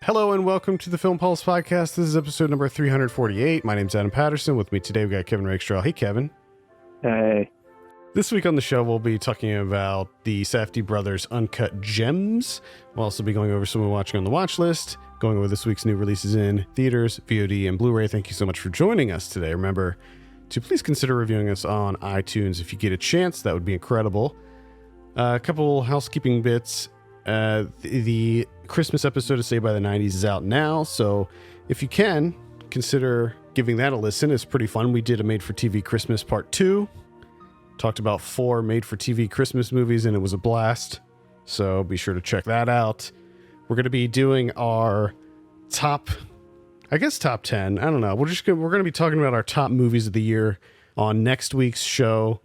Hello and welcome to the Film Pulse Podcast. This is episode number 348. My name's Adam Patterson. With me today, we got Kevin Rakestraw. Hey, Kevin. Hey. This week on the show, we'll be talking about the Safdie brothers' Uncut Gems. We'll also be going over some we're watching on the watch list, going over this week's new releases in theaters, VOD, and Blu-ray. Thank you so much for joining us today. Remember to please consider reviewing us on iTunes if you get a chance. That would be incredible. A couple housekeeping bits. The Christmas episode of Saved by the 90s is out now, so if you can, consider giving that a listen. It's pretty fun. We did a made-for-TV Christmas Part 2. Talked about 4 made-for-TV Christmas movies, and it was a blast, so be sure to check that out. We're going to be doing our top 10. I don't know. We're going to be talking about our top movies of the year on next week's show,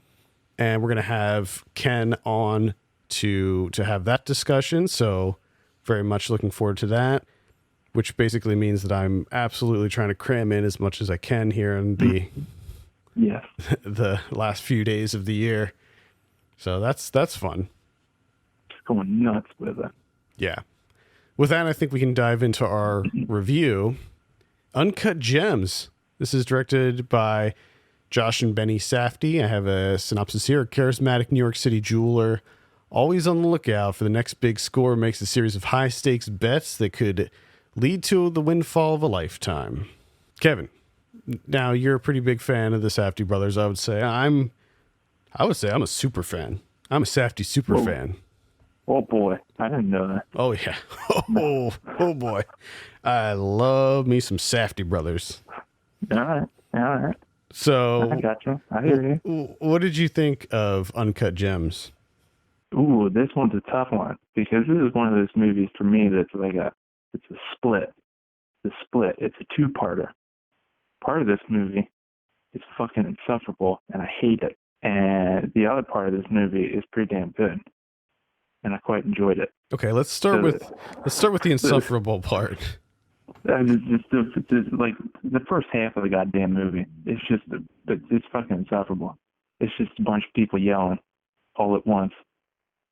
and we're going to have Ken on to have that discussion, so very much looking forward to that, which basically means that I'm absolutely trying to cram in as much as I can here in the the last few days of the year. So that's fun. Just going nuts with it. Yeah. With that, I think we can dive into our review. Uncut Gems. This is directed by Josh and Benny Safdie. I have a synopsis here. A charismatic New York City jeweler, always on the lookout for the next big score, makes a series of high-stakes bets that could lead to the windfall of a lifetime. Kevin, now you're a pretty big fan of the Safdie brothers. I would say I'm a super fan. I'm a Safdie super fan. Oh boy, I didn't know that. Oh yeah. Oh boy. I love me some Safdie brothers. All right. So I got you. I hear you. What did you think of Uncut Gems? Ooh, this one's a tough one because this is one of those movies for me that's like it's a split. It's a two-parter. Part of this movie is fucking insufferable and I hate it. And the other part of this movie is pretty damn good. And I quite enjoyed it. Okay, let's start with the insufferable part. It's like the first half of the goddamn movie. It's fucking insufferable. It's just a bunch of people yelling all at once,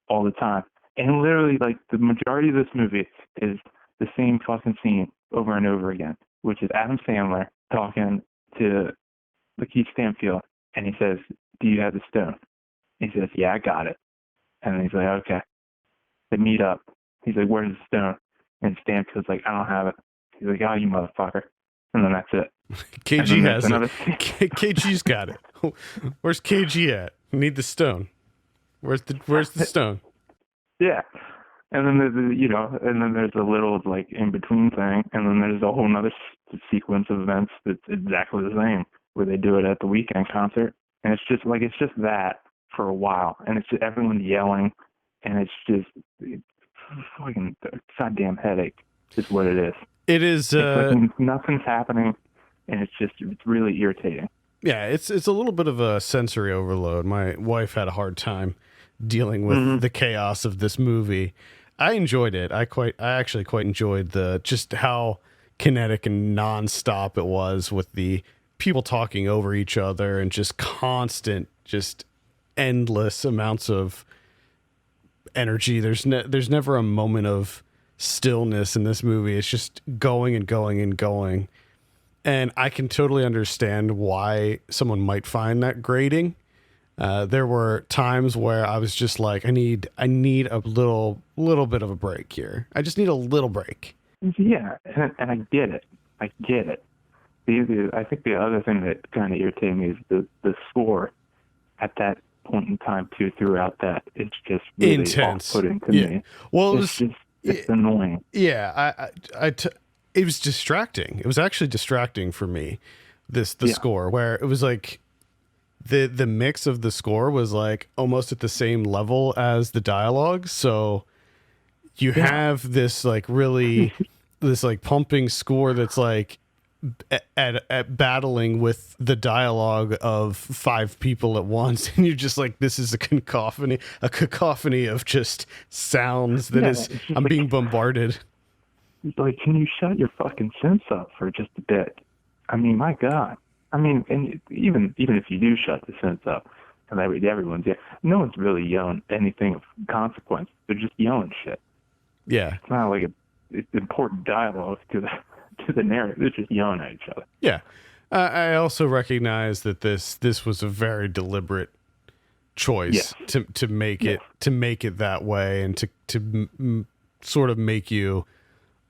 all the time. And literally, like, the majority of this movie is the same fucking scene over and over again, which is Adam Sandler talking to Lakeith Stanfield, and he says, "Do you have the stone?" He says, "Yeah, I got it." And then he's like, "Okay." They meet up. He's like, "Where's the stone?" And Stanfield's like, "I don't have it." He's like, "Oh, you motherfucker." And then that's it. KG has it. KG's got it. Where's KG at? Need the stone. Where's the stone? Yeah. And then there's a little like in between thing, and then there's a whole nother sequence of events that's exactly the same, where they do it at the weekend concert, and it's just that for a while, and it's just everyone yelling, and it's fucking goddamn headache is what it is. It is. It's like nothing's happening, and it's really irritating. Yeah, it's a little bit of a sensory overload. My wife had a hard time dealing with the chaos of this movie. I enjoyed it. I actually quite enjoyed just how kinetic and nonstop it was, with the people talking over each other and just constant, just endless amounts of energy. There's never a moment of stillness in this movie. It's just going and going and going. And I can totally understand why someone might find that grating. There were times where I was just like, I need a little bit of a break here. I just need a little break. Yeah, and I get it. I think the other thing that kind of irritated me is the score at that point in time too. Throughout that, it's just really intense, off-putting to me. Well, it's annoying. Yeah, it was distracting. It was actually distracting for me. The score, where it was like the mix of the score was like almost at the same level as the dialogue. So you have this like really this like pumping score that's like at battling with the dialogue of 5 people at once, and you're just like, this is a cacophony of just sounds that is I'm being bombarded. He's like, can you shut your fucking sense up for just a bit? I mean, my God. I mean, and even if you do shut the sense up, and everyone's no one's really yelling anything of consequence. They're just yelling shit. Yeah. It's not like it's important dialogue to the narrative. They're just yelling at each other. Yeah. I also recognize that this was a very deliberate choice to make it that way, and to sort of make you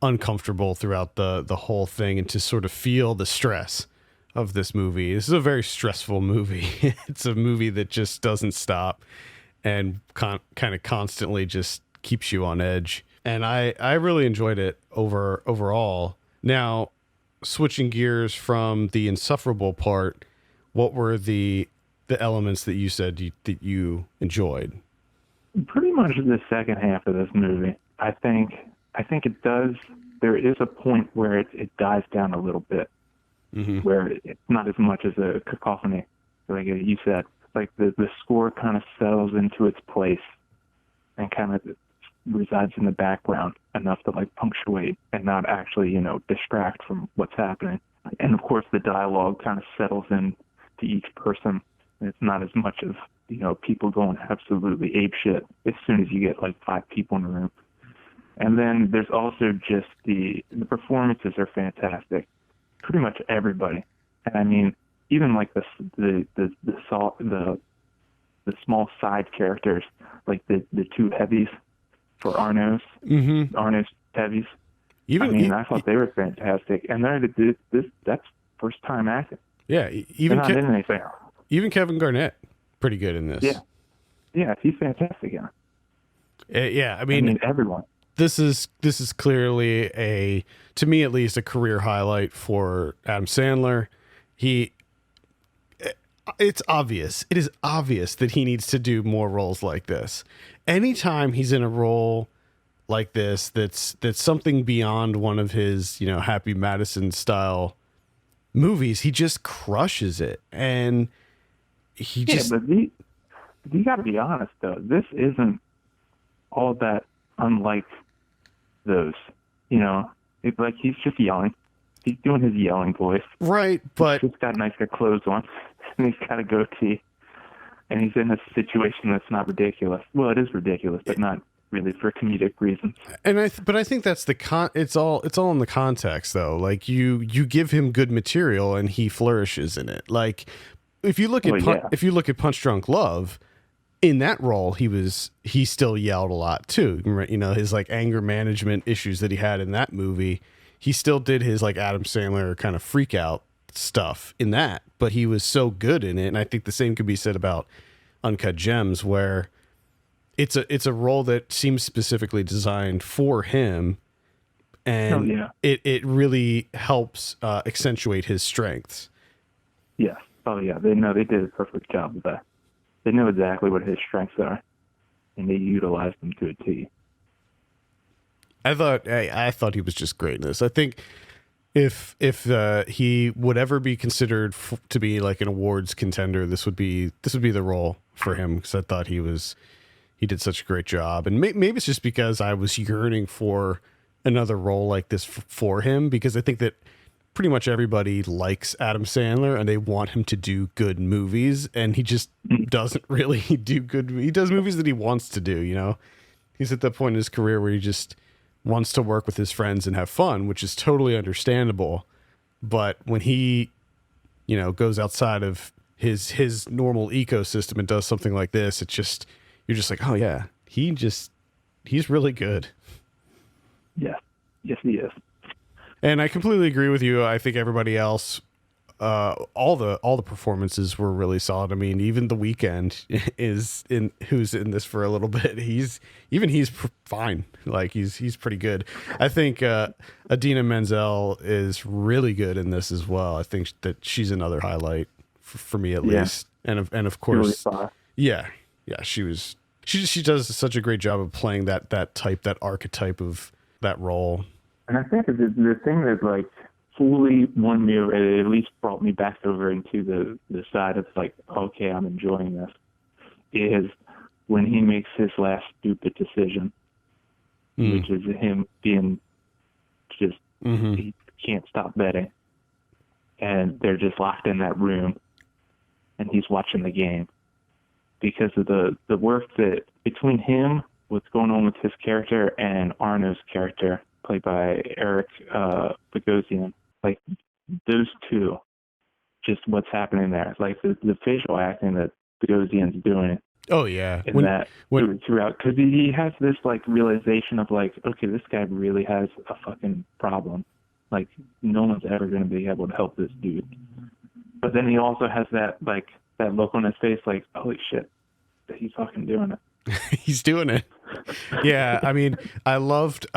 uncomfortable throughout the whole thing, and to sort of feel the stress of this movie. This is a very stressful movie. It's a movie that just doesn't stop and kind of constantly just keeps you on edge. And I really enjoyed it overall. Now, switching gears from the insufferable part, what were the elements that you said that you enjoyed? Pretty much the second half of this movie. I think it does. There is a point where it dies down a little bit, where it's not as much as a cacophony, like you said. Like the score kind of settles into its place and kind of resides in the background enough to like punctuate and not actually, distract from what's happening. And of course, the dialogue kind of settles in to each person. It's not as much of, people going absolutely apeshit as soon as you get like 5 people in the room. And then there's also just the performances are fantastic. Pretty much everybody. And I mean, even like the small side characters, like the 2 heavies for Arno's heavies. I thought they were fantastic, and that's first time acting. Yeah, even Kevin Garnett, pretty good in this. Yeah, he's fantastic in it. I mean everyone. This is clearly to me at least, a career highlight for Adam Sandler. It's obvious. It is obvious that he needs to do more roles like this. Anytime he's in a role like this, that's something beyond one of his, Happy Madison style movies, he just crushes it. And but you got to be honest though. This isn't all that unlike those. It's like he's just yelling. He's doing his yelling voice. Right, but he's got nicer clothes on. And he's got a goatee, and he's in a situation that's not ridiculous. Well, it is ridiculous, but not really for comedic reasons. And I think that's it's all in the context though. Like you give him good material and he flourishes in it. Like if you look at Punch Drunk Love, in that role he still yelled a lot too. His like anger management issues that he had in that movie, he still did his like Adam Sandler kind of freak out stuff in that, but he was so good in it. And I think the same could be said about Uncut Gems, where it's a role that seems specifically designed for him, and it really helps accentuate his strengths. Yeah. Oh yeah. They did a perfect job of that. They know exactly what his strengths are, and they utilized them to a T. I thought he was just great in this. I think if he would ever be considered to be like an awards contender, this would be the role for him, because I thought he did such a great job. And maybe it's just because I was yearning for another role like this for him, because I think that pretty much everybody likes Adam Sandler and they want him to do good movies, and he just doesn't really do good. He does movies that he wants to do. He's at that point in his career where he just wants to work with his friends and have fun, which is totally understandable. But when he, goes outside of his normal ecosystem and does something like this, you're just like, oh yeah, he's really good. Yeah. Yes, he is. And I completely agree with you. I think everybody else, all the performances were really solid. I mean, even The Weeknd who's in this for a little bit. He's fine. Like he's pretty good. I think Idina Menzel is really good in this as well. I think that she's another highlight for me at least. And of course, really she does such a great job of playing that archetype of that role. And I think the thing that like fully won me, or at least brought me back over into the side of like, okay, I'm enjoying this, is when he makes his last stupid decision, which is him being just, he can't stop betting. And they're just locked in that room and he's watching the game. Because of the work that between him, what's going on with his character, and Arno's character played by Eric Bogosian. Like those two, just what's happening there. Like the facial acting that Bogosian's doing. Oh yeah, throughout, because he has this like realization of like, okay, this guy really has a fucking problem. Like no one's ever going to be able to help this dude. But then he also has that look on his face, like, holy shit, he's fucking doing it. He's doing it. Yeah, I mean, I loved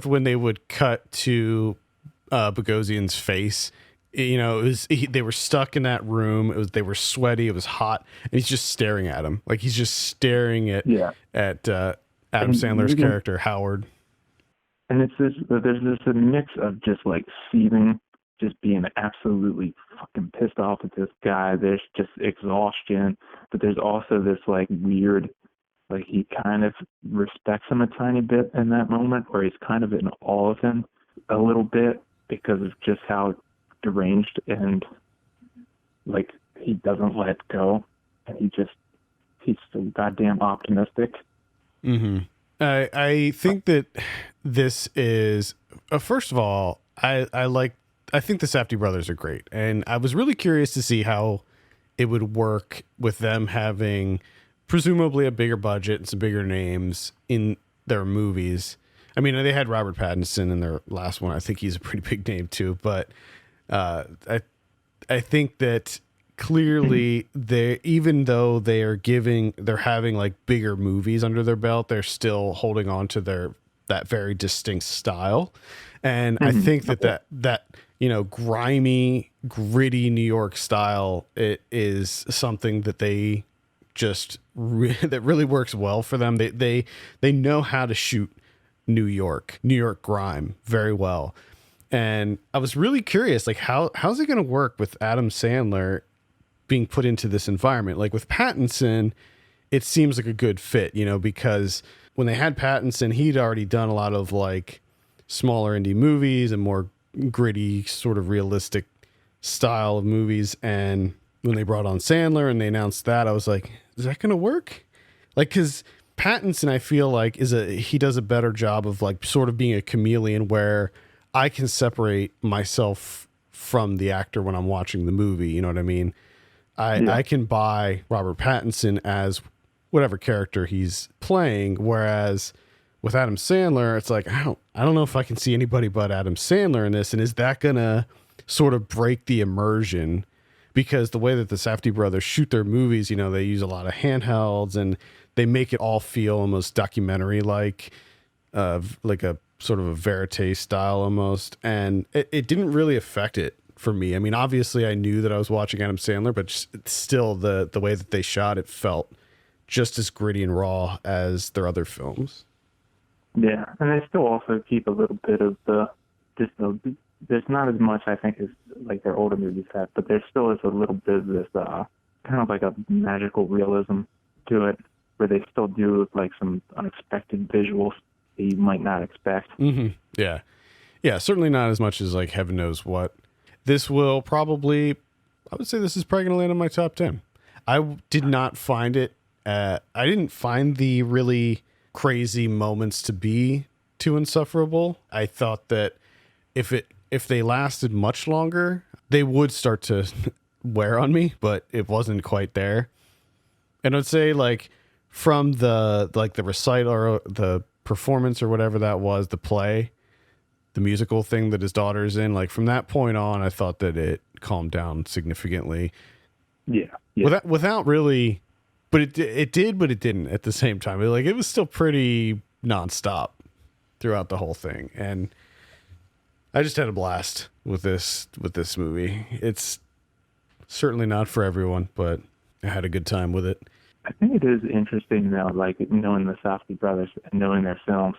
when they would cut to Bogosian's face. You know, they were stuck in that room. They were sweaty. It was hot, and he's just staring at him, like he's just staring at Adam Sandler's character Howard. And there's this mix of just like seething, just being absolutely fucking pissed off at this guy. There's just exhaustion, but there's also this like weird, like he kind of respects him a tiny bit in that moment, or he's kind of in awe of him a little bit because of just how deranged and like he doesn't let go, and he's so goddamn optimistic. Mm-hmm. I think that this is first of all, I think the Safdie brothers are great, and I was really curious to see how it would work with them having presumably a bigger budget and some bigger names in their movies. I mean, they had Robert Pattinson in their last one. I think he's a pretty big name too, but I think that clearly even though they're having like bigger movies under their belt, they're still holding on to that very distinct style. And I think that you know, grimy, gritty New York style, it is something that they just that really works well for them. They know how to shoot New York grime very well. And I was really curious, like how's it going to work with Adam Sandler being put into this environment? Like with Pattinson, it seems like a good fit, you know, because when they had Pattinson, he'd already done a lot of like smaller indie movies and more gritty, sort of realistic style of movies. And when they brought on Sandler and they announced that, I was like, is that going to work? Like, because Pattinson, I feel like he does a better job of like sort of being a chameleon where I can separate myself from the actor when I'm watching the movie. You know what I mean? I can buy Robert Pattinson as whatever character he's playing. Whereas with Adam Sandler, it's like, I don't know if I can see anybody but Adam Sandler in this. And is that going to sort of break the immersion? Because the way that the Safdie brothers shoot their movies, you know, they use a lot of handhelds and they make it all feel almost documentary like a sort of a verite style almost. And it didn't really affect it for me. I mean, obviously I knew that I was watching Adam Sandler, but still the way that they shot it felt just as gritty and raw as their other films. Yeah, and they still also keep a little bit of there's not as much, I think, as like their older movies have, but there still is a little bit of this kind of like a magical realism to it, where they still do like some unexpected visuals that you might not expect. Mm-hmm. Yeah, certainly not as much as like Heaven Knows What. This will probably, I would say this is probably going to land in my top 10. I did not find it, I didn't find the really crazy moments to be too insufferable. I thought that if they lasted much longer, they would start to wear on me, but it wasn't quite there. And I'd say like from the recital or the performance or whatever that was, the play, the musical thing that his daughter's in, like from that point on, I thought that it calmed down significantly. Yeah. Without really, but it did, but it didn't at the same time. It was still pretty nonstop throughout the whole thing. And I just had a blast with this movie. It's certainly not for everyone, but I had a good time with it. I think it is interesting now, like knowing the Safdie brothers and knowing their films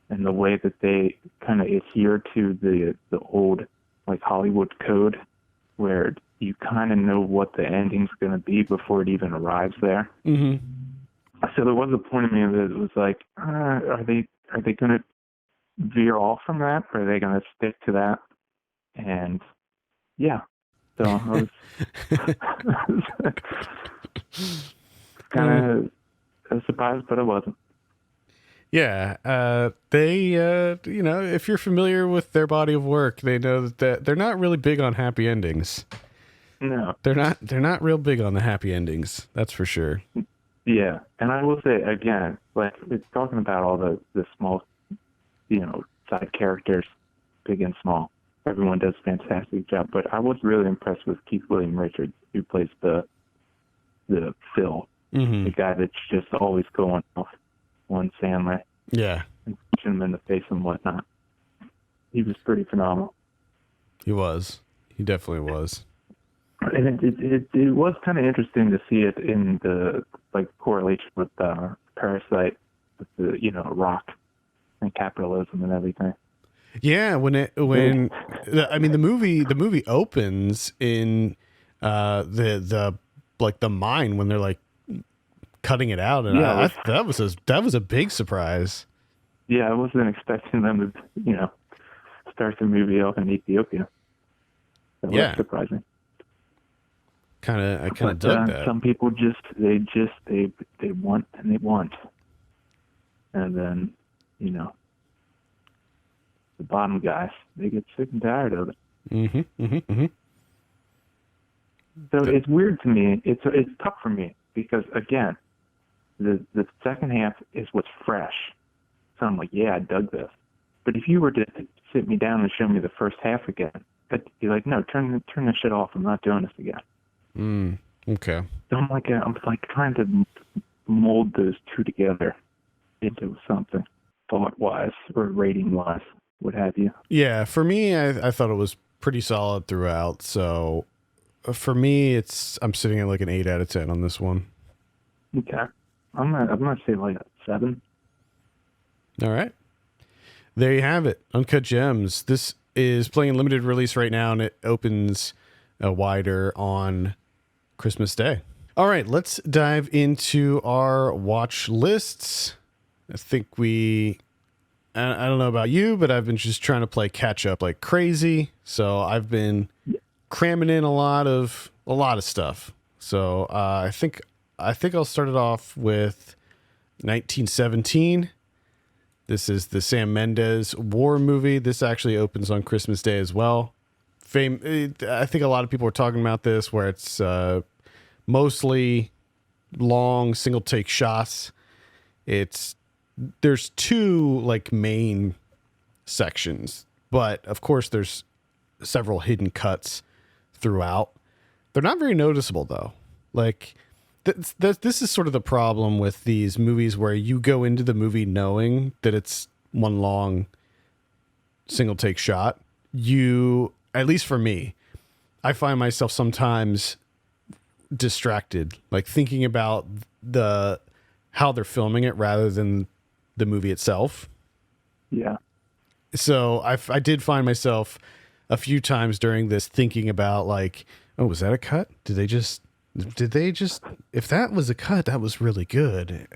and the way that they kind of adhere to the old like Hollywood code, where you kind of know what the ending's going to be before it even arrives there. Mm-hmm. So there was a point in me that was like, are they going to veer off from that, or are they going to stick to that? And yeah, so I was kind of surprised, but I wasn't. Yeah, if you're familiar with their body of work, they know that they're not really big on happy endings. No. They're not real big on the happy endings. That's for sure. Yeah, and I will say again, like it's talking about all the small, side characters, big and small. Everyone does a fantastic job, but I was really impressed with Keith William Richards, who plays the Phil, the guy that's just always going off on Sandler. Yeah, and punching him in the face and whatnot. He was pretty phenomenal. He was. He definitely was. And it was kind of interesting to see it in the correlation with Parasite, with the rock and capitalism and everything. Yeah, the movie opens in the mine when they're like cutting it out, and that was a big surprise. Yeah, I wasn't expecting them to start the movie off in Ethiopia. That was surprising. I kind of dug that. Some people they want and they want, and then the bottom guys, they get sick and tired of it. So it's weird to me. It's tough for me because again, the second half is what's fresh. So I'm like, yeah, I dug this. But if you were to sit me down and show me the first half again, I'd be like, no, turn this shit off. I'm not doing this again. Okay. So I'm like trying to mold those two together into something thought-wise or rating-wise, what have you. Yeah, for me, I thought it was pretty solid throughout. So for me, I'm sitting at like an 8 out of 10 on this one. Okay. I'm gonna say like a 7. All right. There you have it. Uncut Gems. This is playing limited release right now, and it opens wider on Christmas Day. All right, let's dive into our watch lists. I think I don't know about you, but I've been just trying to play catch up like crazy. So I've been cramming in a lot of stuff. So I think I'll start it off with 1917. This is the Sam Mendes war movie. This actually opens on Christmas Day as well. I think a lot of people are talking about this, where it's mostly long single take shots. There's two like main sections, but of course there's several hidden cuts throughout. They're not very noticeable though. Like this is sort of the problem with these movies, where you go into the movie knowing that it's one long single take shot. At least for me, I find myself sometimes distracted, like thinking about how they're filming it rather than the movie itself. Yeah. So I did find myself a few times during this thinking about like, oh, was that a cut? Did they just, if that was a cut, that was really good.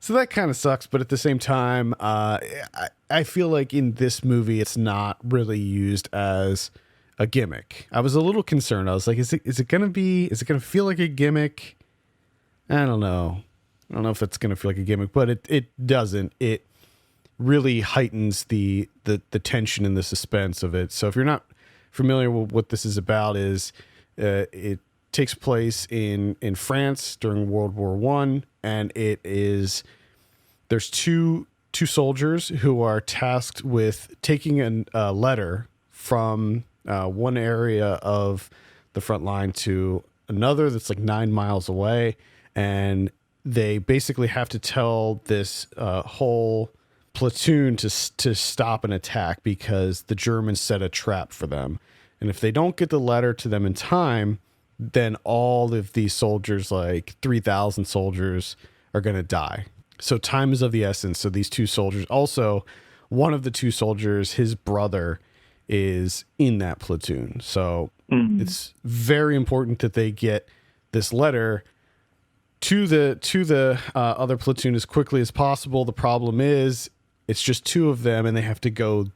So that kind of sucks. But at the same time, I feel like in this movie, it's not really used as a gimmick. I was a little concerned. I was like, is it going to feel like a gimmick? I don't know. I don't know if it's going to feel like a gimmick, but it doesn't. It really heightens the tension and the suspense of it. So if you're not familiar with what this is about, it takes place in France during World War I, and there's two soldiers who are tasked with taking a letter from one area of the front line to another that's like 9 miles away, and they basically have to tell this whole platoon to stop an attack because the Germans set a trap for them. And if they don't get the letter to them in time, then all of these soldiers, like 3,000 soldiers, are going to die. So time is of the essence. So these two soldiers, also one of the two soldiers, his brother is in that platoon. So it's very important that they get this letter to the other platoon as quickly as possible. The problem is it's just two of them, and they have to go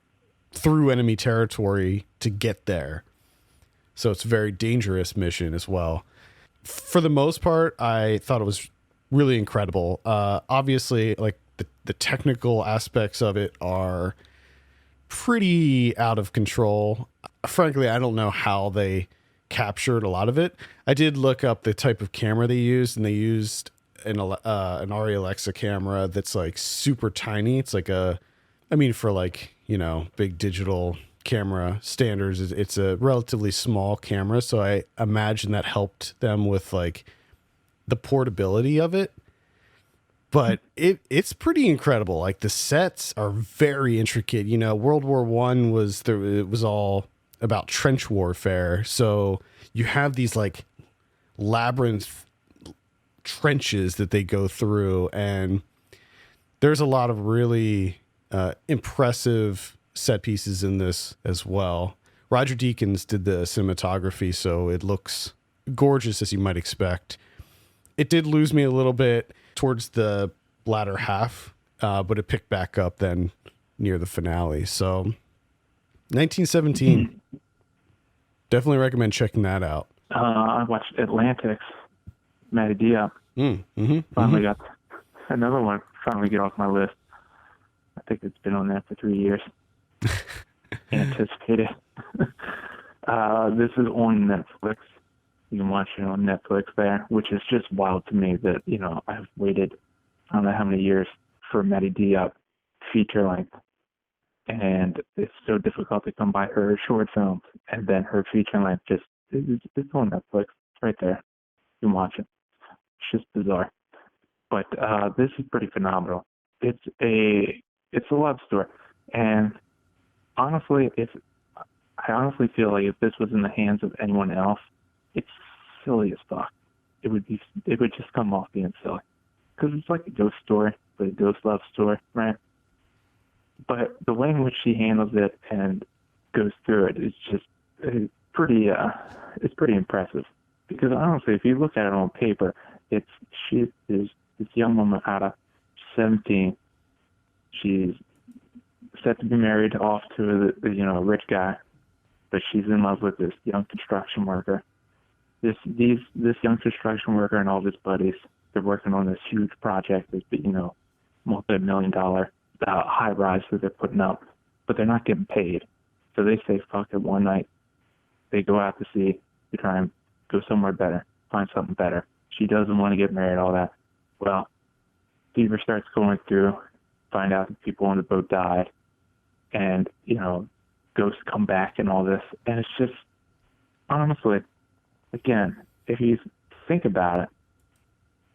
through enemy territory to get there. So it's a very dangerous mission as well. For the most part, I thought it was really incredible. Obviously, like the technical aspects of it are pretty out of control. Frankly, I don't know how they captured a lot of it. I did look up the type of camera they used, and they used an Arri Alexa camera that's like super tiny. It's like for like, big digital camera standards, it's a relatively small camera. So I imagine that helped them with like the portability of it. But it's pretty incredible. Like the sets are very intricate. World War I it was all about trench warfare. So you have these like labyrinth trenches that they go through, and there's a lot of really impressive set pieces in this as well. Roger Deakins did the cinematography, so it looks gorgeous as you might expect. It did lose me a little bit towards the latter half, but it picked back up then near the finale. So 1917. Definitely recommend checking that out. I watched Atlantics, Matty Diop. Finally got another one. Finally get off my list. I think it's been on there for 3 years. Anticipated. This is on Netflix. You can watch it on Netflix there, which is just wild to me that, I've waited I don't know how many years for Matty Diop feature length. And it's so difficult to come by her short films. And then her feature length it's on Netflix. It's right there. You can watch it. It's just bizarre. But this is pretty phenomenal. It's a love story. And honestly, I honestly feel like if this was in the hands of anyone else, it's silly as fuck. It would just come off being silly. Because it's like a ghost story, but a ghost love story, right? But the way in which she handles it and goes through it is just pretty impressive. Because honestly, if you look at it on paper, she is this young woman, Ada, 17. She's set to be married off to a rich guy, but she's in love with this young construction worker. This young construction worker and all his buddies, they're working on this huge project, this multi-million-dollar high rise that they're putting up, but they're not getting paid. So they say, fuck it, one night. They go out to sea to try and go somewhere better, find something better. She doesn't want to get married, all that. Well, fever starts going through, find out that people on the boat died, and, ghosts come back and all this. And it's just, honestly, again, if you think about it,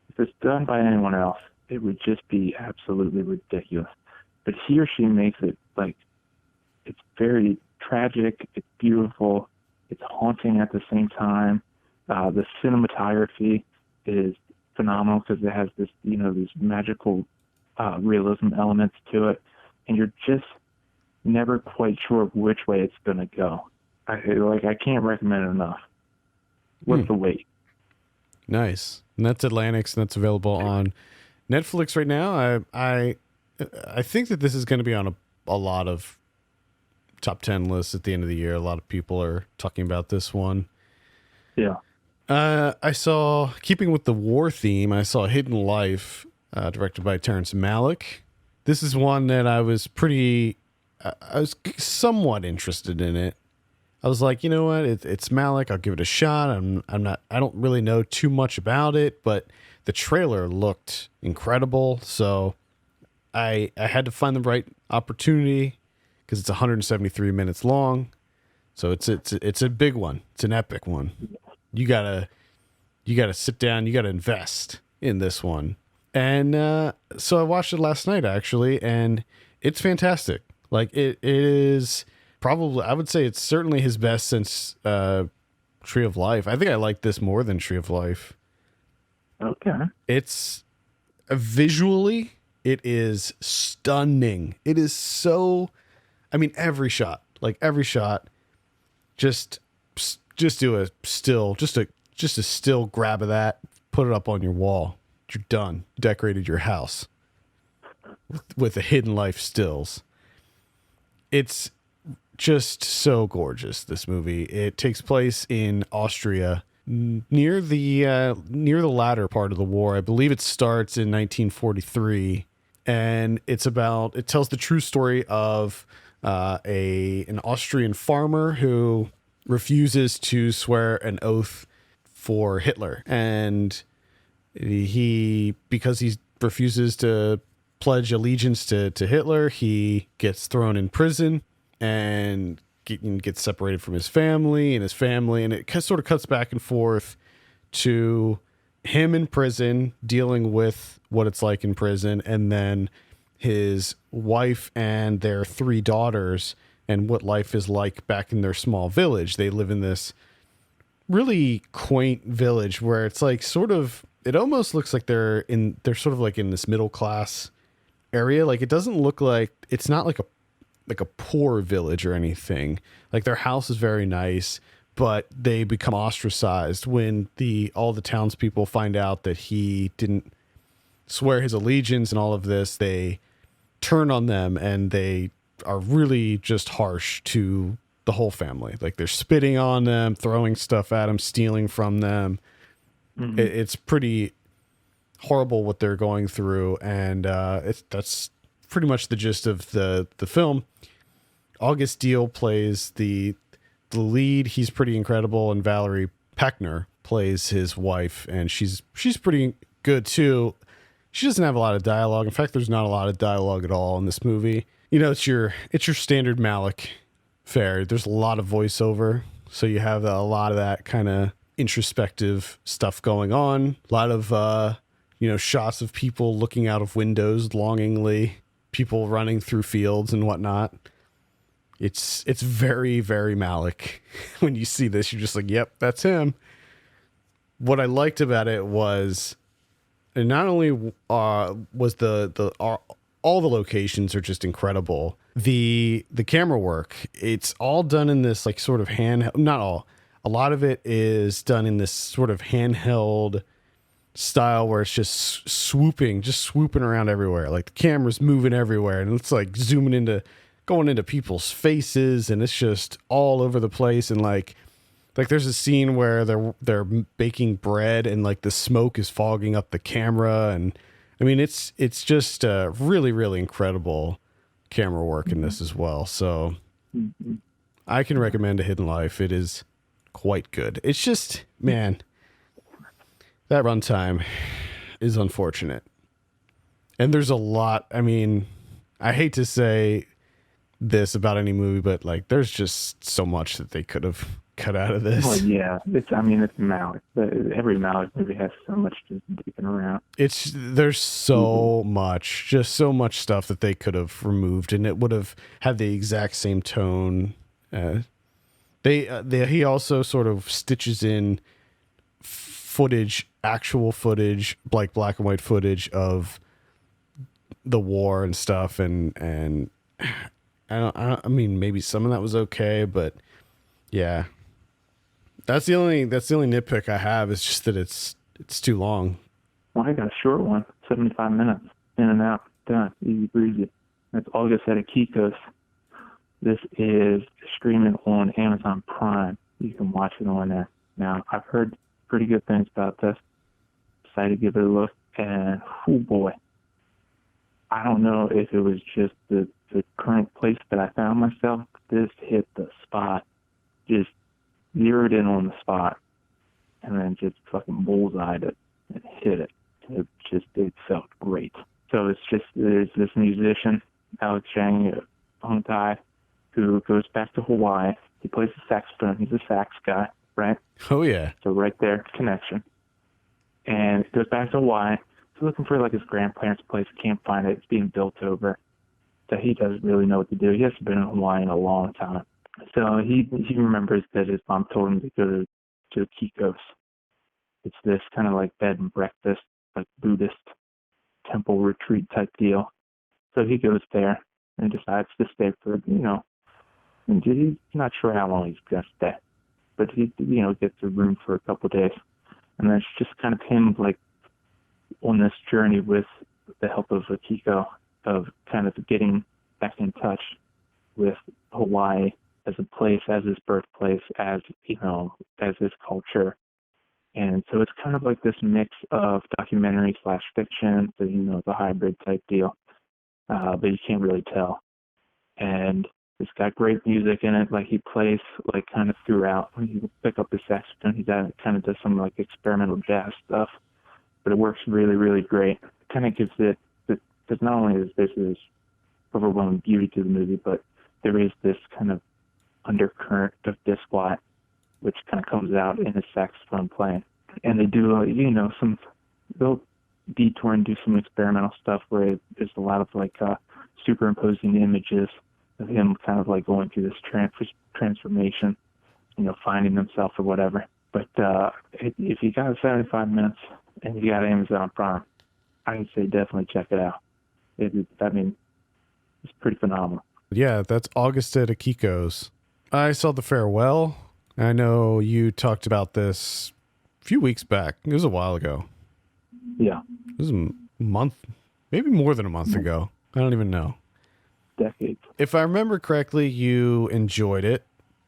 if it's done by anyone else, it would just be absolutely ridiculous. But here she makes it like, it's very tragic, it's beautiful, it's haunting at the same time. The cinematography is phenomenal because it has this, these magical realism elements to it, and you're just never quite sure which way it's going to go. I can't recommend it enough. Worth the wait. Nice. And that's Atlantics, and that's available on Netflix right now. I think that this is going to be on a lot of top 10 lists at the end of the year. A lot of people are talking about this one. Yeah. I saw, keeping with the war theme, I saw Hidden Life, directed by Terrence Malick. This is one that I was somewhat interested in it. I was like, you know what? It's Malick. I'll give it a shot. I don't really know too much about it, but the trailer looked incredible. So I had to find the right opportunity because it's 173 minutes long. So it's a big one. It's an epic one. You gotta sit down. You gotta invest in this one. And so I watched it last night actually, and it's fantastic. Like it is probably, I would say it's certainly his best since Tree of Life. I think I like this more than Tree of Life. Okay. It's visually, it is stunning. It is so, every shot, just do a still, just a still grab of that, put it up on your wall. You're done. Decorated your house with the Hidden Life stills. It's just so gorgeous, this movie. It takes place in Austria near the latter part of the war. I believe it starts in 1943 And it tells the true story of an Austrian farmer who refuses to swear an oath for Hitler. And because he refuses to pledge allegiance to Hitler, he gets thrown in prison and gets separated from his family, and it sort of cuts back and forth to him in prison dealing with what it's like in prison, and then his wife and their 3 daughters and what life is like back in their small village. They live in this really quaint village where it's like it almost looks like they're sort of like in this middle class area. Like, it doesn't look like, it's not like a poor village or anything. Like, their house is very nice, but they become ostracized when all the townspeople find out that he didn't swear his allegiance and all of this. They turn on them, and they are really just harsh to the whole family. Like, they're spitting on them, throwing stuff at them, stealing from them. Mm-hmm. It's pretty horrible what they're going through, and that's pretty much the gist of the film. August Deal plays the lead. He's pretty incredible, and Valerie Peckner plays his wife, and she's pretty good too. She doesn't have a lot of dialogue. In fact, there's not a lot of dialogue at all in this movie. You know, it's your standard Malick fare. There's a lot of voiceover, so you have a lot of that kind of introspective stuff going on. A lot of shots of people looking out of windows longingly, people running through fields and whatnot. It's very, very Malick. When you see this, you're just like, yep, that's him. What I liked about it was, and not only was all the locations are just incredible. The camera work, it's all done in this like sort of not all. A lot of it is done in this sort of handheld style where it's just swooping around everywhere. Like, the camera's moving everywhere, and it's like going into people's faces, and it's just all over the place. And like there's a scene where they're baking bread, and like the smoke is fogging up the camera. And I mean, it's just really, really incredible camera work in this as well. So I can recommend A Hidden Life. It is quite good. It's just, man, that runtime is unfortunate. And there's a lot, I mean, I hate to say this about any movie, but like, there's just so much that they could have cut out of this. Well, yeah, it's Malick. Every Malick movie has so much just digging around. There's so much stuff that they could have removed, and it would have had the exact same tone. He also sort of stitches in actual footage, like black and white footage of the war and stuff, and I mean, maybe some of that was okay, but yeah, that's the only nitpick I have, is just that it's too long. Well, I got a short one, 75 minutes, in and out, done, easy breezy. That's August at Akiko's. This is streaming on Amazon Prime. You can watch it on there. Now, I've heard pretty good things about this. Decided to give it a look, and oh boy, I don't know if it was just the current place that I found myself. This hit the spot, just zeroed in on the spot, and then just fucking bullseyed it and hit it. It felt great. So there's this musician, Alex Chang, Hong Tai, who goes back to Hawaii. He plays the saxophone. He's a sax guy, right? Oh, yeah. So right there, connection. And he goes back to Hawaii. He's looking for like his grandparents' place. Can't find it. It's being built over. So he doesn't really know what to do. He hasn't been in Hawaii in a long time. So he remembers that his mom told him to go to Akiko's. It's this kind of like bed and breakfast, like Buddhist temple retreat type deal. So he goes there and decides to stay for, and he's not sure how long he's going to stay. But he, gets a room for a couple of days. And then it's just kind of him, like, on this journey with the help of Akiko, of kind of getting back in touch with Hawaii as a place, as his birthplace, as his culture. And so it's kind of like this mix of documentary / fiction, so, the hybrid type deal. but you can't really tell. And it's got great music in it. Like he plays like kind of throughout. When you pick up the saxophone, he kind of does some like experimental jazz stuff, but it works really, really great. It kind of gives it, because not only is there this overwhelming beauty to the movie, but there is this kind of undercurrent of disquiet, which kind of comes out in his saxophone playing. And they do, they'll detour and do some experimental stuff where there's a lot of like superimposing images of him kind of like going through this transformation, finding himself or whatever. But if you got 75 minutes and you got Amazon Prime, I would say definitely check it out. It's pretty phenomenal. Yeah, that's August at Akiko's. I saw The Farewell. I know you talked about this a few weeks back. It was a while ago. Yeah. It was a month, maybe more than a month ago. I don't even know. Decades. If I remember correctly, you enjoyed it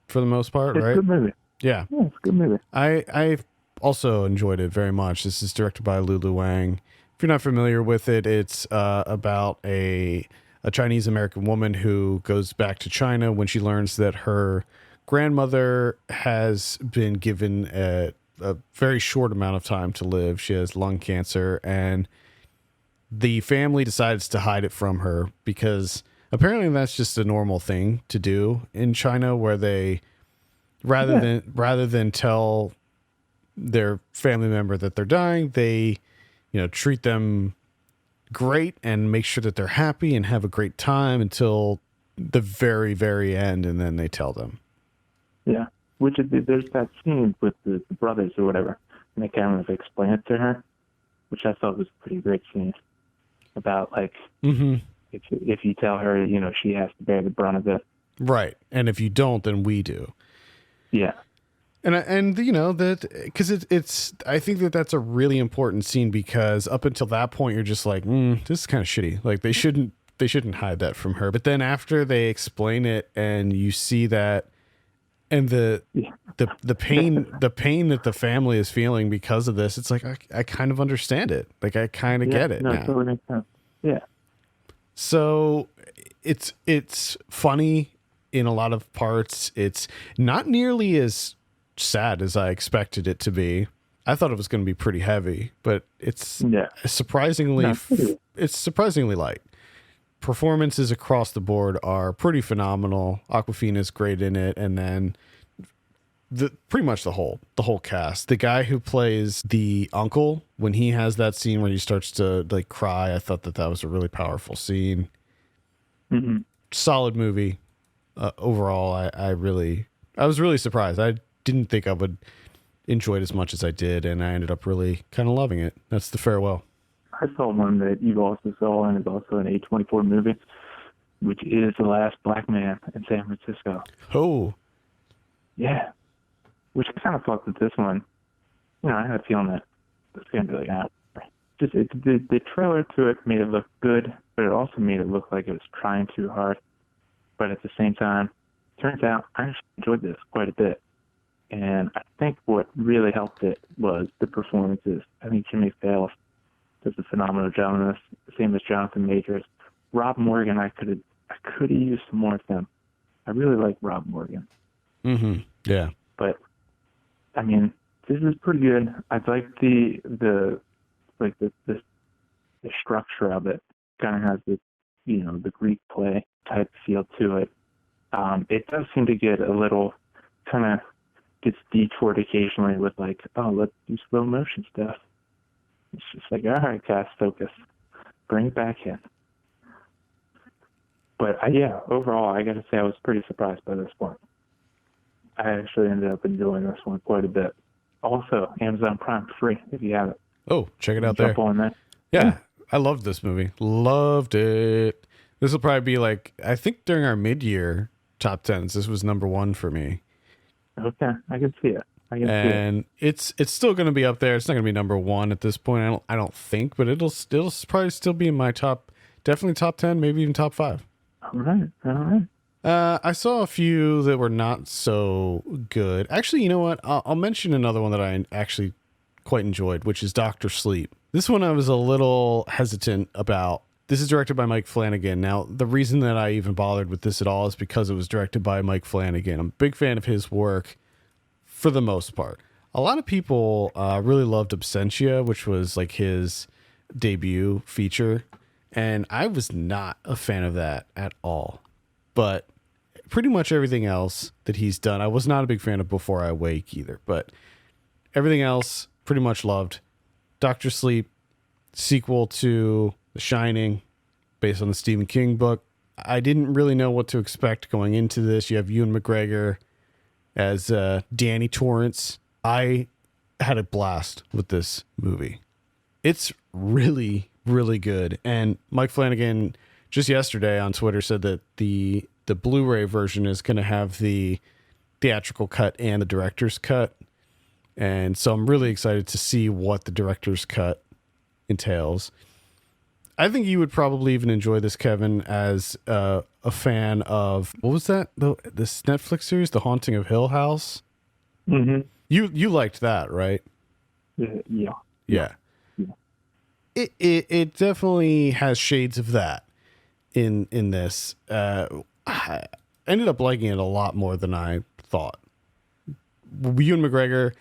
for the most part, right? It's a good movie. Yeah. Yeah, it's a good movie. I also enjoyed it very much. This is directed by Lulu Wang. If you're not familiar with it, it's about a Chinese American woman who goes back to China when she learns that her grandmother has been given a very short amount of time to live. She has lung cancer, and the family decides to hide it from her because apparently that's just a normal thing to do in China, where they rather than tell their family member that they're dying, they treat them great and make sure that they're happy and have a great time until the very, very end, and then they tell them. Yeah, there's that scene with the brothers or whatever, and they kind of explain it to her, which I thought was a pretty great scene about like if you tell her, she has to bear the brunt of it. Right, and if you don't, then we do. Yeah. And that, because it's I think that's a really important scene, because up until that point you're just like, this is kind of shitty. Like they shouldn't hide that from her. But then after they explain it and you see that, and the pain that the family is feeling because of this, it's like I kind of understand it. Like I kind of get it now. It totally makes sense. Yeah. So it's funny in a lot of parts. It's not nearly as sad as I expected it to be. I thought it was going to be pretty heavy, but it's surprisingly light. Performances across the board are pretty phenomenal. Awkwafina's great in it, and then pretty much the whole cast. The guy who plays the uncle, when he has that scene where he starts to like cry, I thought that was a really powerful scene. Mm-hmm. Solid movie overall. I was really surprised. I didn't think I would enjoy it as much as I did, and I ended up really kind of loving it. That's The Farewell. I saw one that you also saw, and it's also an A24 movie, which is The Last Black Man in San Francisco. Oh. Yeah. Which I kind of thought that this one, I had a feeling that it's going to be like, just the trailer to it made it look good, but it also made it look like it was trying too hard. But at the same time, turns out I actually enjoyed this quite a bit. And I think what really helped it was the performances. I think Jimmy Fails does a phenomenal job in this, the same as Jonathan Majors. Rob Morgan, I could have used some more of him. I really like Rob Morgan. Mm-hmm. Yeah. But I mean, this is pretty good. I like the structure of it. Kind of has this, the Greek play type feel to it. It does seem to get a little kind of gets detoured occasionally with like, let's do slow motion stuff. It's just like, all right, cast, focus, bring it back in. But overall, I got to say I was pretty surprised by this one. I actually ended up enjoying this one quite a bit. Also, Amazon Prime free if you have it. Oh, check it out there. Jump on that. Yeah, I loved this movie. Loved it. This will probably be like, I think during our mid-year top 10s, this was number one for me. Okay, I can see it. And it's still going to be up there. It's not going to be number one at this point. I don't think, but it'll probably still be in my definitely top 10, maybe even top 5. All right. I saw a few that were not so good. Actually, you know what? I'll mention another one that I actually quite enjoyed, which is Dr. Sleep. This one I was a little hesitant about This is directed by Mike Flanagan. Now, the reason that I even bothered with this at all is because it was directed by Mike Flanagan. I'm a big fan of his work for the most part. A lot of people really loved Absentia, which was like his debut feature, and I was not a fan of that at all. But pretty much everything else that he's done, I was not a big fan of Before I Wake either, but everything else pretty much loved. Dr. Sleep, sequel to The Shining, based on the Stephen King book. I didn't really know what to expect going into this. You have Ewan McGregor as Danny Torrance. I had a blast with this movie. It's really, really good. And Mike Flanagan just yesterday on Twitter said that the Blu-ray version is going to have the theatrical cut and the director's cut. And so I'm really excited to see what the director's cut entails. I think you would probably even enjoy this, Kevin, as a fan of, what was that? This Netflix series, The Haunting of Hill House? Mm-hmm. You liked that, right? Yeah. Yeah. It definitely has shades of that in this. I ended up liking it a lot more than I thought. Ewan McGregor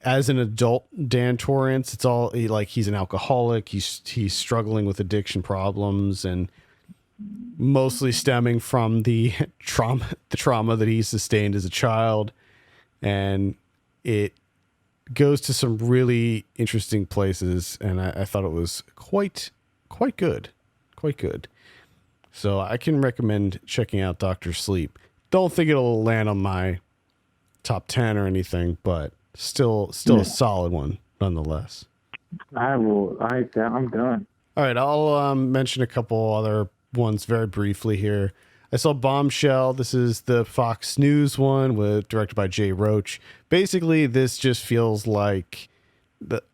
as an adult Dan Torrance, it's all like he's an alcoholic. He's struggling with addiction problems and mostly stemming from the trauma that he sustained as a child. And it goes to some really interesting places, and I thought it was quite good. Quite good. So I can recommend checking out Dr. Sleep. Don't think it'll land on my top 10 or anything, but still a solid one nonetheless. I'm done. All right, I'll mention a couple other ones very briefly here. I saw Bombshell. This is the Fox News one directed by Jay Roach. Basically, this just feels like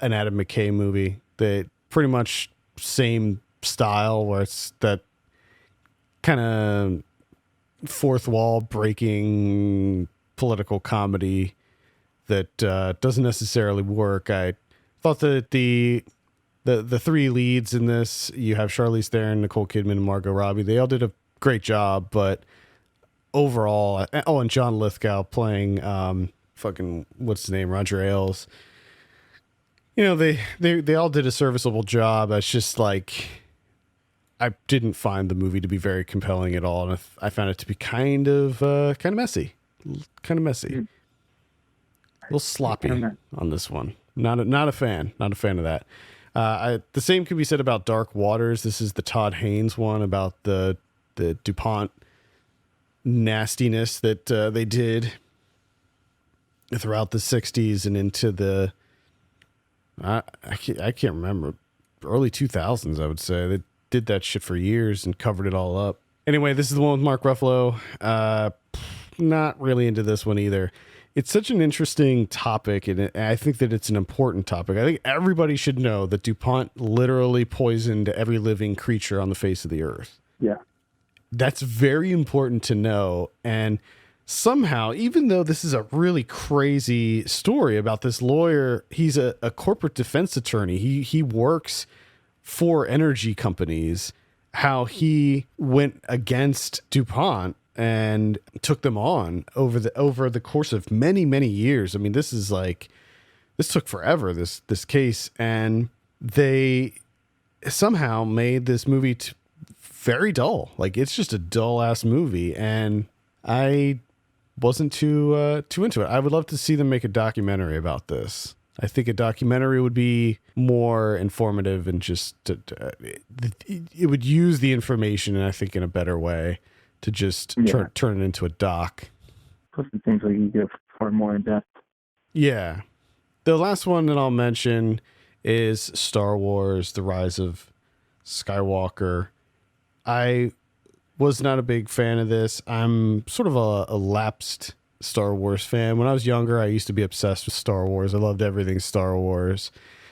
an Adam McKay movie. That pretty much same style, where it's that kind of fourth wall breaking political comedy that doesn't necessarily work. I thought that the three leads in this, you have Charlize Theron, Nicole Kidman, and Margot Robbie. They all did a great job, but overall, and John Lithgow playing what's his name, Roger Ailes. You know, they all did a serviceable job. It's just like I didn't find the movie to be very compelling at all, and I found it to be kind of messy, a little sloppy on this one. Not a fan of that. The same could be said about Dark Waters. This is the Todd Haynes one about the DuPont nastiness that they did throughout the 60s and into the I can't remember, early 2000s, I would say. They did that shit for years and covered it all up. Anyway, this is the one with Mark Ruffalo. Not really into this one either. It's such an interesting topic, and I think that it's an important topic. I think everybody should know that DuPont literally poisoned every living creature on the face of the earth. Yeah. That's very important to know. And somehow, even though this is a really crazy story about this lawyer, he's a corporate defense attorney. He works for energy companies, how he went against DuPont and took them on over the course of many, many years. I mean, this took forever, this case, and they somehow made this movie very dull. Like, it's just a dull ass movie, and I wasn't too into it. I would love to see them make a documentary about this. I think a documentary would be more informative and just it would use the information, and I think in a better way to just turn it into a doc. Plus, it seems like you get far more in depth. Yeah. The last one that I'll mention is Star Wars: The Rise of Skywalker. I was not a big fan of this. I'm sort of a lapsed Star Wars fan. When I was younger, I used to be obsessed with Star Wars. I loved everything Star Wars.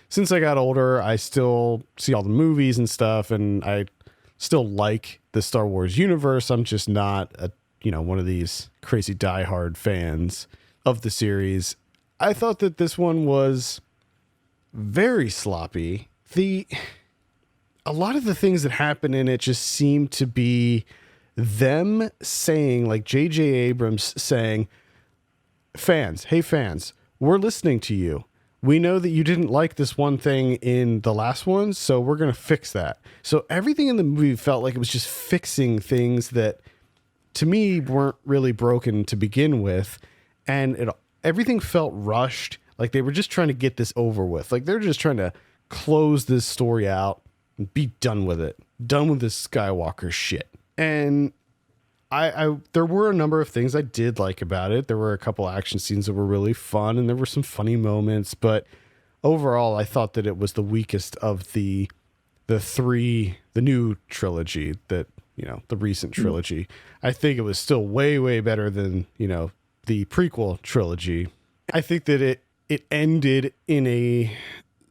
Since I got older, I still see all the movies and stuff, and I still like the Star Wars universe. I'm just not one of these crazy diehard fans of the series. I thought that this one was very sloppy. a lot of the things that happen in it just seem to be them saying, like J.J. Abrams saying, fans, hey fans, we're listening to you. We know that you didn't like this one thing in the last one, so we're going to fix that. So everything in the movie felt like it was just fixing things that, to me, weren't really broken to begin with. And everything felt rushed, like they were just trying to get this over with. Like they're just trying to close this story out and be done with it. Done with this Skywalker shit. And there were a number of things I did like about it. There were a couple action scenes that were really fun, and there were some funny moments. But overall, I thought that it was the weakest of the new trilogy that, the recent trilogy. I think it was still way, way better than, the prequel trilogy. I think that it ended in a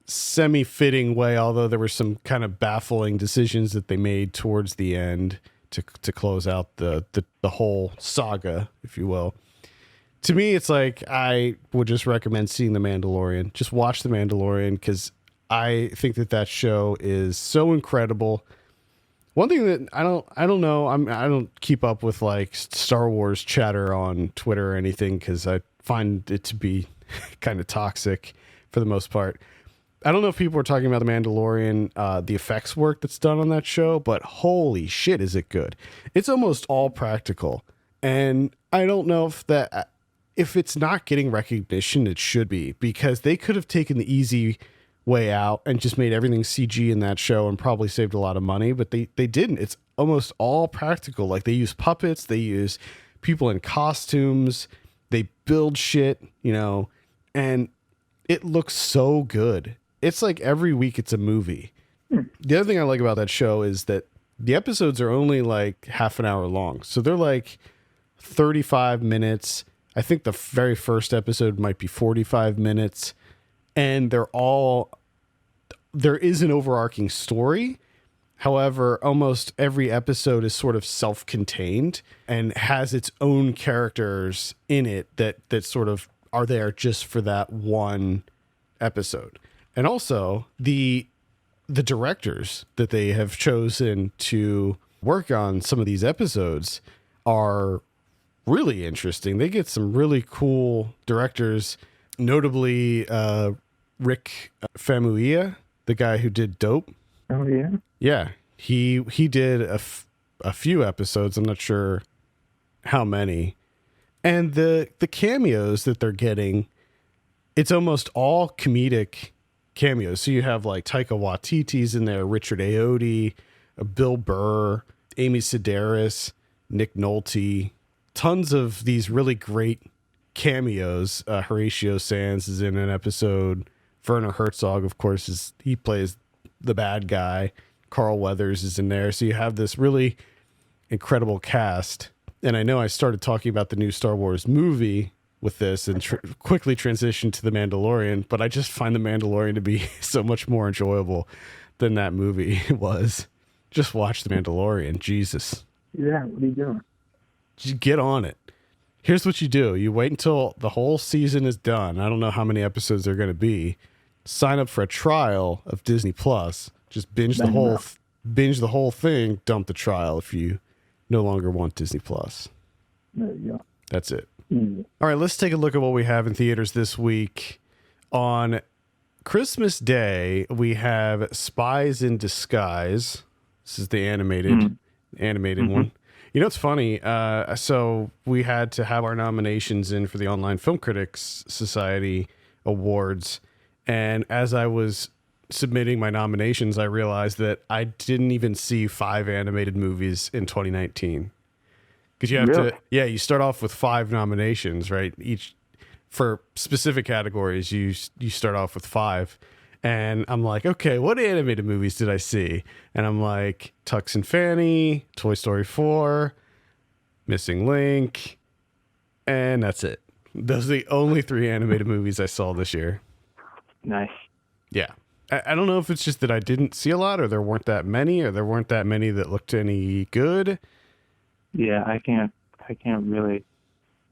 semi-fitting way, although there were some kind of baffling decisions that they made towards the end to close out the whole saga, if you will. To me, it's like I would just recommend seeing The Mandalorian. Just watch The Mandalorian, because I think that show is so incredible. One thing that I don't know, I don't keep up with like Star Wars chatter on Twitter or anything, because I find it to be kind of toxic for the most part. I don't know if people are talking about The Mandalorian, the effects work that's done on that show, but holy shit, is it good. It's almost all practical. And I don't know if it's not getting recognition, it should be, because they could have taken the easy way out and just made everything CG in that show and probably saved a lot of money, but they didn't. It's almost all practical. Like they use puppets, they use people in costumes, they build shit, and it looks so good. It's like every week it's a movie. The other thing I like about that show is that the episodes are only like half an hour long. So they're like 35 minutes. I think the very first episode might be 45 minutes. And there is an overarching story. However, almost every episode is sort of self-contained and has its own characters in it that sort of are there just for that one episode. And also the directors that they have chosen to work on some of these episodes are really interesting. They get some really cool directors, notably Rick Famuyiwa, the guy who did Dope. Oh yeah. Yeah, he did a few episodes. I'm not sure how many. And the cameos that they're getting, it's almost all comedic cameos. So you have like Taika Waititi's in there, Richard Ayoade, Bill Burr, Amy Sedaris, Nick Nolte, tons of these really great cameos. Horatio Sands is in an episode. Werner Herzog, of course, he plays the bad guy. Carl Weathers is in there. So you have this really incredible cast. And I know I started talking about the new Star Wars movie with this and quickly transitioned to The Mandalorian, but I just find The Mandalorian to be so much more enjoyable than that movie was. Just watch The Mandalorian. Jesus. Yeah, what are you doing? Just get on it. Here's what you do. You wait until the whole season is done. I don't know how many episodes there are going to be. Sign up for a trial of Disney Plus. Just binge the whole thing, dump the trial if you no longer want Disney Plus. There you go. That's it. Mm. All right, let's take a look at what we have in theaters this week. On Christmas Day, we have Spies in Disguise. This is the animated one. You know, it's funny. So we had to have our nominations in for the Online Film Critics Society Awards. And as I was submitting my nominations, I realized that I didn't even see 5 animated movies in 2019. Because you have you start off with 5 nominations, right? Each for specific categories, you start off with 5. And I'm like, okay, what animated movies did I see? And I'm like, Tux and Fanny, Toy Story 4, Missing Link, and that's it. Those are the only 3 animated movies I saw this year. Nice. Yeah. I don't know if it's just that I didn't see a lot, or there weren't that many, or there weren't that many that looked any good. Yeah, I can't really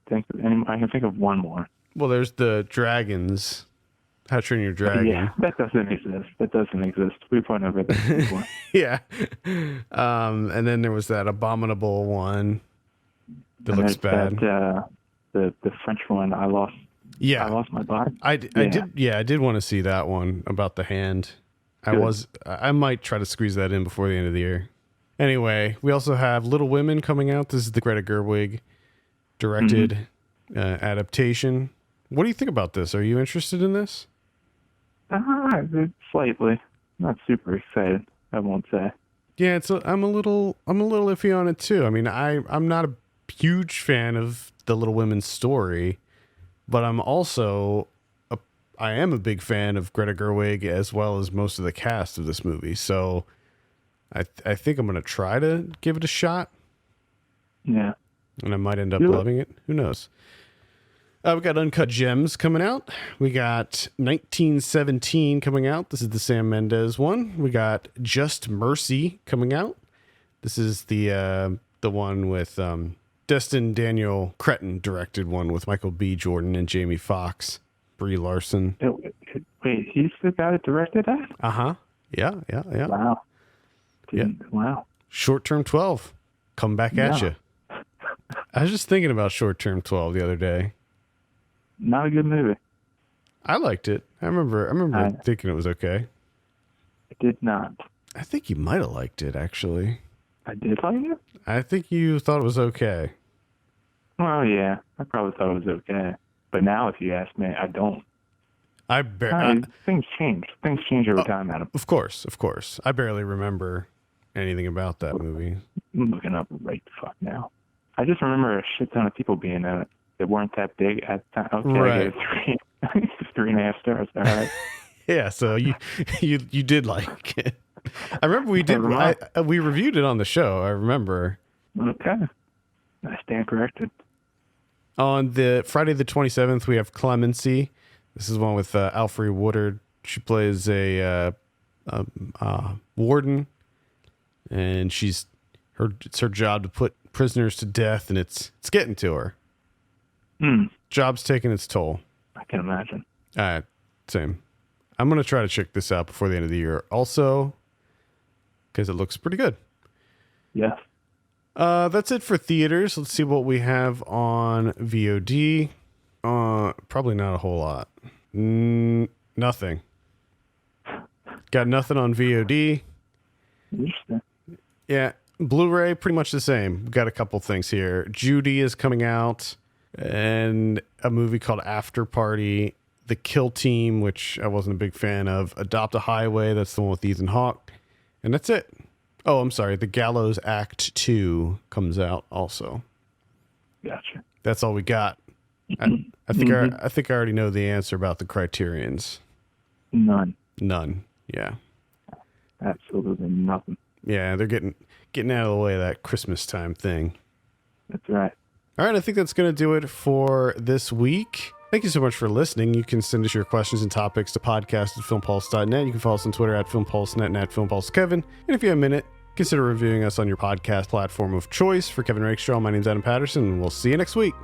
think of any. I can think of one more. Well, there's the Dragons How to Train Your Dragon. Yeah, that doesn't exist. We've went over that before. Yeah. And then there was that Abominable one that looks bad. The French one, I lost my body. I did want to see that one about the hand. Good. I might try to squeeze that in before the end of the year. Anyway, we also have Little Women coming out. This is the Greta Gerwig directed adaptation. What do you think about this? Are you interested in this? Slightly. Not super excited, I won't say. Yeah, I'm a little iffy on it too. I mean, I'm not a huge fan of the Little Women's story, but I am a big fan of Greta Gerwig as well as most of the cast of this movie. So I think I'm going to try to give it a shot. Yeah. And I might end up loving it. Who knows? We got Uncut Gems coming out. We got 1917 coming out. This is the Sam Mendes one. We got Just Mercy coming out. This is the one with Destin Daniel Cretton directed one with Michael B. Jordan and Jamie Foxx, Brie Larson. Wait, he's the guy that directed that? Uh-huh. Yeah. Wow. Wow. Short Term 12. Come back at you. I was just thinking about Short Term 12 the other day. Not a good movie. I liked it. I remember thinking it was okay. I did not. I think you might have liked it, actually. I did like it? I think you thought it was okay. Well, yeah. I probably thought it was okay. But now, if you ask me, I don't. Things change. Things change over time, Adam. Of course. I barely remember anything about that movie. I'm looking up right the fuck now. I just remember a shit ton of people being in it that weren't that big at the time. Okay, right. I gave it 3.5 stars. All right. Yeah, so you did like it. I remember we reviewed it on the show. I remember. Okay. I stand corrected. On the Friday the 27th, we have Clemency. This is one with Alfre Woodard. She plays a warden, and it's her job to put prisoners to death, and it's getting to her. Job's taking its toll. I can imagine. Same. I'm going to try to check this out before the end of the year also, because it looks pretty good. Yeah. That's it for theaters. Let's see what we have on VOD. Probably not a whole lot. Nothing. Got nothing on VOD. Interesting. Yeah. Blu-ray, pretty much the same. Got a couple things here. Judy is coming out, and a movie called After Party. The Kill Team, which I wasn't a big fan of. Adopt a Highway, that's the one with Ethan Hawke. And that's it. Oh, I'm sorry. The Gallows Act 2 comes out also. Gotcha. That's all we got. I think I already know the answer about the criterions. None. Yeah. Absolutely nothing. Yeah, they're getting out of the way of that Christmas time thing. That's right. All right, I think that's going to do it for this week. Thank you so much for listening. You can send us your questions and topics to podcast@filmpulse.net. You can follow us on Twitter @filmpulsenet and @filmpulsekevin. And if you have a minute, consider reviewing us on your podcast platform of choice. For Kevin Rakestraw, my name's Adam Patterson, and we'll see you next week.